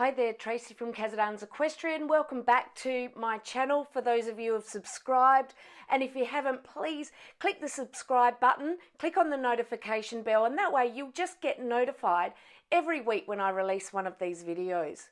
Hi there, Tracy from Kazadan's Equestrian. Welcome back to my channel for those of you who have subscribed. And if you haven't, please click the subscribe button, click on the notification bell, and that way you'll just get notified every week when I release one of these videos.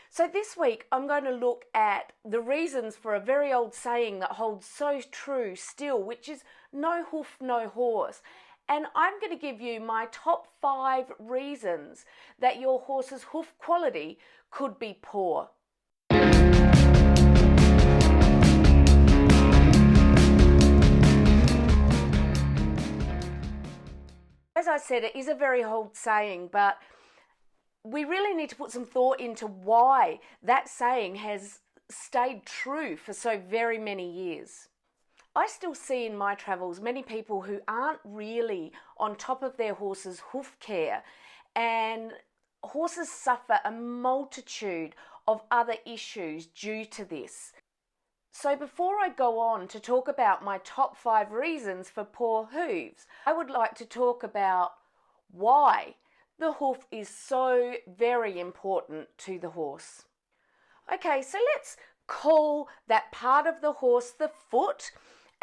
So this week I'm going to look at the reasons for a very old saying that holds so true still, which is no hoof, no horse. And I'm going to give you my top 5 reasons that your horse's hoof quality could be poor. As I said, it is a very old saying, but we really need to put some thought into why that saying has stayed true for so very many years. I still see in my travels many people who aren't really on top of their horse's hoof care, and horses suffer a multitude of other issues due to this. So before I go on to talk about my top 5 reasons for poor hooves, I would like to talk about why the hoof is so very important to the horse. Okay, so let's call that part of the horse the foot.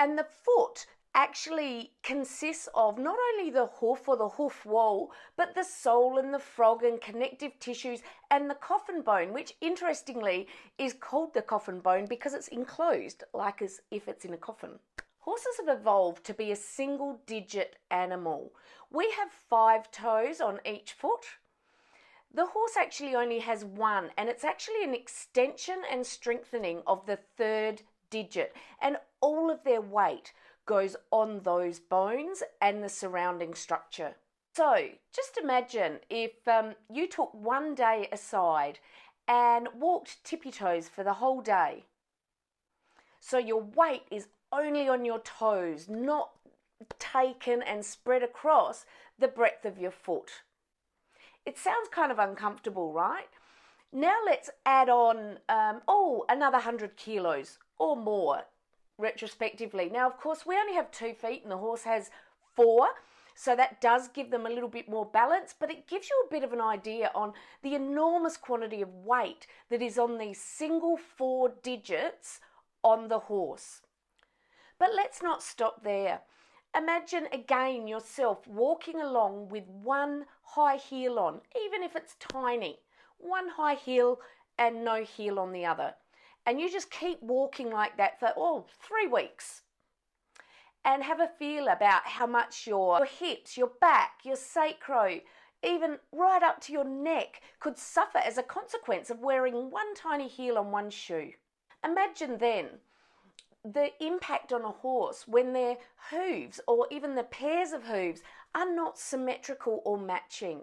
And the foot actually consists of not only the hoof or the hoof wall, but the sole and the frog and connective tissues and the coffin bone, which interestingly is called the coffin bone because it's enclosed, like as if it's in a coffin. Horses have evolved to be a single digit animal. We have 5 toes on each foot. The horse actually only has 1, and it's actually an extension and strengthening of the 3rd digit, and all of their weight goes on those bones and the surrounding structure. So just imagine if you took one day aside and walked tippy toes for the whole day. So your weight is only on your toes, not taken and spread across the breadth of your foot. It sounds kind of uncomfortable, right? Now let's add on another 100 kilos or more retrospectively. Now, of course, we only have 2 feet and the horse has 4, so that does give them a little bit more balance, but it gives you a bit of an idea on the enormous quantity of weight that is on these single 4 digits on the horse. But let's not stop there. Imagine again yourself walking along with one high heel on, even if it's tiny, one high heel and no heel on the other. And you just keep walking like that for 3 weeks. And have a feel about how much your hips, your back, your sacro, even right up to your neck could suffer as a consequence of wearing one tiny heel on one shoe. Imagine then the impact on a horse when their hooves or even the pairs of hooves are not symmetrical or matching.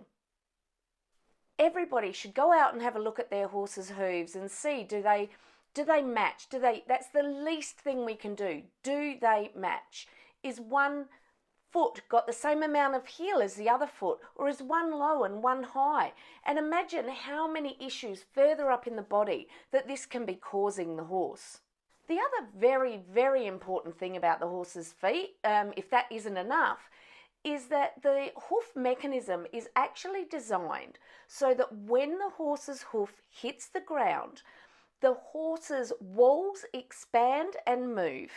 Everybody should go out and have a look at their horse's hooves and see, do they match? That's the least thing we can do. Do they match? Is one foot got the same amount of heel as the other foot, or is one low and one high? And imagine how many issues further up in the body that this can be causing the horse. The other very, very important thing about the horse's feet, if that isn't enough, is that the hoof mechanism is actually designed so that when the horse's hoof hits the ground, the horse's walls expand and move.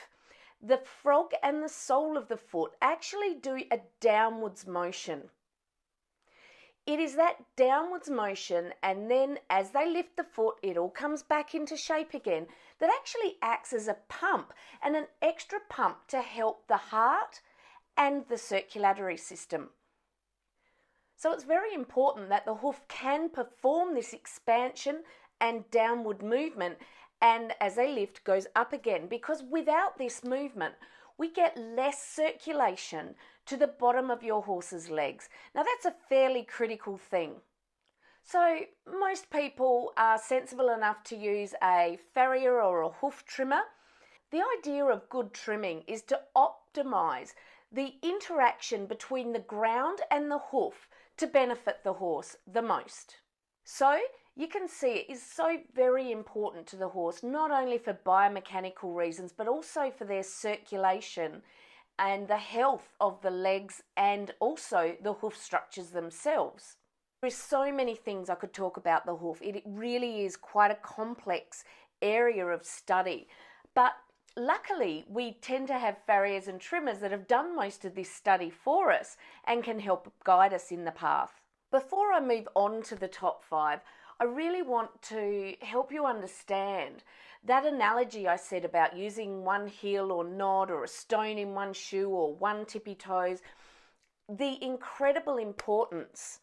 The frog and the sole of the foot actually do a downwards motion. It is that downwards motion, and then as they lift the foot, it all comes back into shape again, that actually acts as a pump and an extra pump to help the heart and the circulatory system. So it's very important that the hoof can perform this expansion and downward movement, and as they lift goes up again, because without this movement we get less circulation to the bottom of your horse's legs. Now that's a fairly critical thing. So most people are sensible enough to use a farrier or a hoof trimmer. The idea of good trimming is to optimize the interaction between the ground and the hoof to benefit the horse the most. So you can see it is so very important to the horse, not only for biomechanical reasons, but also for their circulation and the health of the legs and also the hoof structures themselves. There is so many things I could talk about the hoof. It really is quite a complex area of study. But luckily, we tend to have farriers and trimmers that have done most of this study for us and can help guide us in the path. Before I move on to the top 5, I really want to help you understand that analogy I said about using one heel or nod or a stone in one shoe or one tippy toes. The incredible importance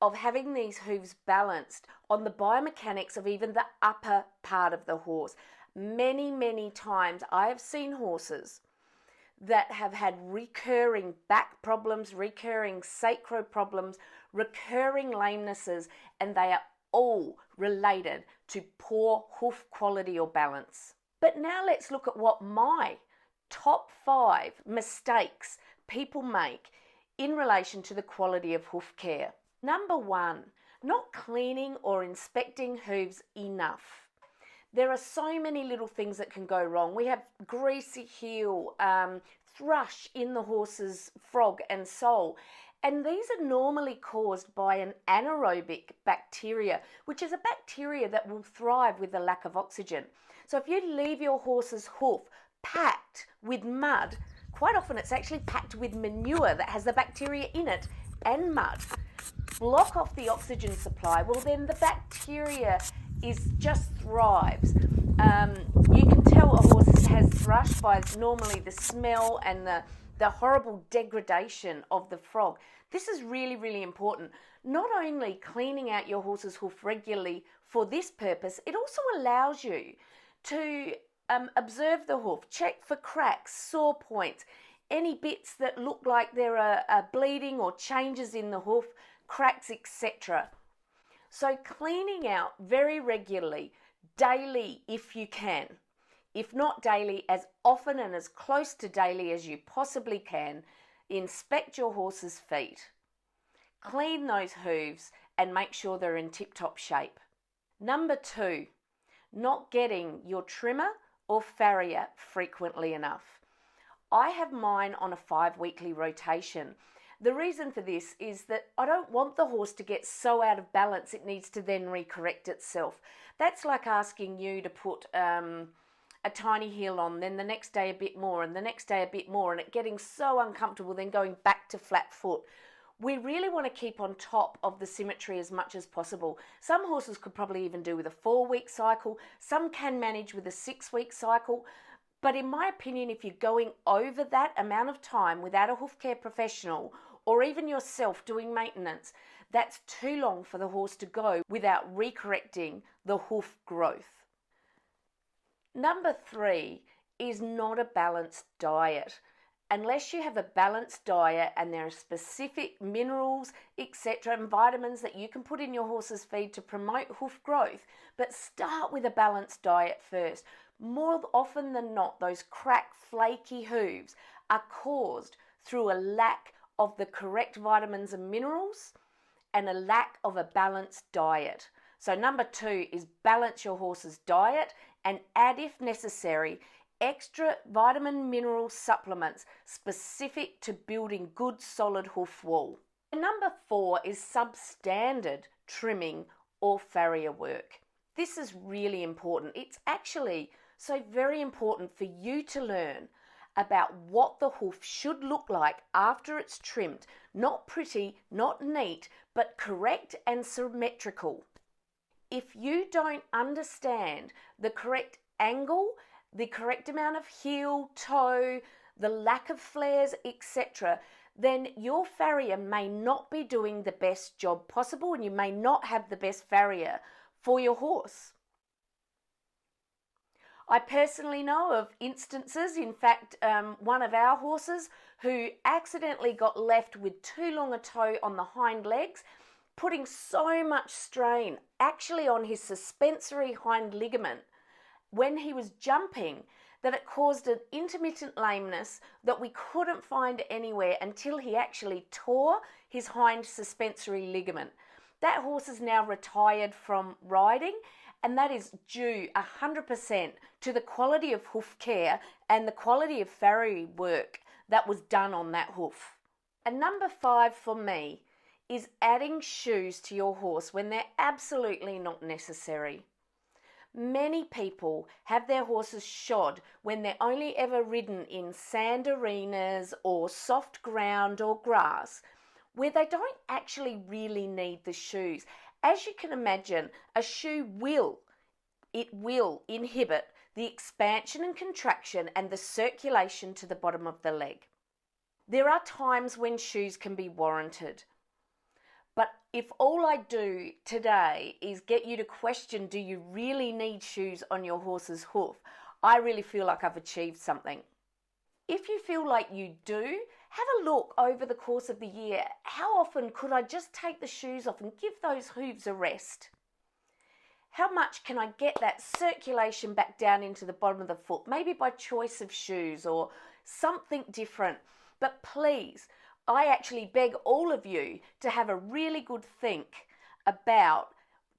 of having these hooves balanced on the biomechanics of even the upper part of the horse. Many, many times I have seen horses that have had recurring back problems, recurring sacro problems, recurring lamenesses, and they are all related to poor hoof quality or balance. But now let's look at what my top 5 mistakes people make in relation to the quality of hoof care. Number 1, not cleaning or inspecting hooves enough. There are so many little things that can go wrong. We have greasy heel, thrush in the horse's frog and sole. And these are normally caused by an anaerobic bacteria, which is a bacteria that will thrive with the lack of oxygen. So if you leave your horse's hoof packed with mud, quite often it's actually packed with manure that has the bacteria in it and mud. Block off the oxygen supply, well then the bacteria just thrives. You can tell a horse has thrush by normally the smell and the horrible degradation of the frog. This is really, really important. Not only cleaning out your horse's hoof regularly for this purpose, it also allows you to observe the hoof, check for cracks, sore points, any bits that look like there are bleeding or changes in the hoof, cracks, etc. So cleaning out very regularly, daily if you can. If not daily, as often and as close to daily as you possibly can, inspect your horse's feet. Clean those hooves and make sure they're in tip-top shape. Number 2, not getting your trimmer or farrier frequently enough. I have mine on a 5-weekly rotation. The reason for this is that I don't want the horse to get so out of balance it needs to then recorrect itself. That's like asking you to put a tiny heel on, then the next day a bit more, and the next day a bit more, and it getting so uncomfortable, then going back to flat foot. We really want to keep on top of the symmetry as much as possible. Some horses could probably even do with a 4-week cycle. Some can manage with a 6-week cycle. But in my opinion, if you're going over that amount of time without a hoof care professional or even yourself doing maintenance, that's too long for the horse to go without recorrecting the hoof growth. Number 3 is not a balanced diet. Unless you have a balanced diet and there are specific minerals, etc., and vitamins that you can put in your horse's feed to promote hoof growth, but start with a balanced diet first. More often than not, those cracked, flaky hooves are caused through a lack of the correct vitamins and minerals and a lack of a balanced diet. So number 2 is balance your horse's diet and add, if necessary, extra vitamin mineral supplements specific to building good solid hoof wall. And number 4 is substandard trimming or farrier work. This is really important. It's actually so very important for you to learn about what the hoof should look like after it's trimmed. Not pretty, not neat, but correct and symmetrical. If you don't understand the correct angle, the correct amount of heel, toe, the lack of flares, etc., then your farrier may not be doing the best job possible and you may not have the best farrier for your horse. I personally know of instances, in fact, one of our horses who accidentally got left with too long a toe on the hind legs, putting so much strain actually on his suspensory hind ligament when he was jumping that it caused an intermittent lameness that we couldn't find anywhere until he actually tore his hind suspensory ligament. That horse is now retired from riding, and that is due 100% to the quality of hoof care and the quality of farrier work that was done on that hoof. And number 5 for me is adding shoes to your horse when they're absolutely not necessary. Many people have their horses shod when they're only ever ridden in sand arenas or soft ground or grass, where they don't actually really need the shoes. As you can imagine, a shoe will inhibit the expansion and contraction and the circulation to the bottom of the leg. There are times when shoes can be warranted. But if all I do today is get you to question, do you really need shoes on your horse's hoof, I really feel like I've achieved something. If you feel like you do, have a look over the course of the year. How often could I just take the shoes off and give those hooves a rest? How much can I get that circulation back down into the bottom of the foot? Maybe by choice of shoes or something different. But please, I actually beg all of you to have a really good think about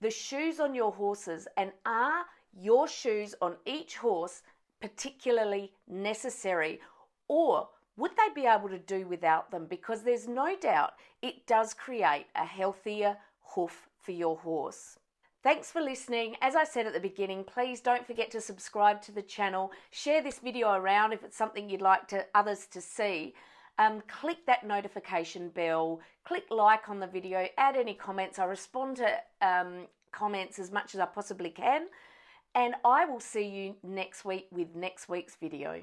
the shoes on your horses, and are your shoes on each horse particularly necessary, or would they be able to do without them? Because there's no doubt it does create a healthier hoof for your horse. Thanks for listening. As I said at the beginning, please don't forget to subscribe to the channel. Share this video around if it's something you'd like others to see. Click that notification bell, click like on the video, add any comments. I respond to comments as much as I possibly can. And I will see you next week with next week's video.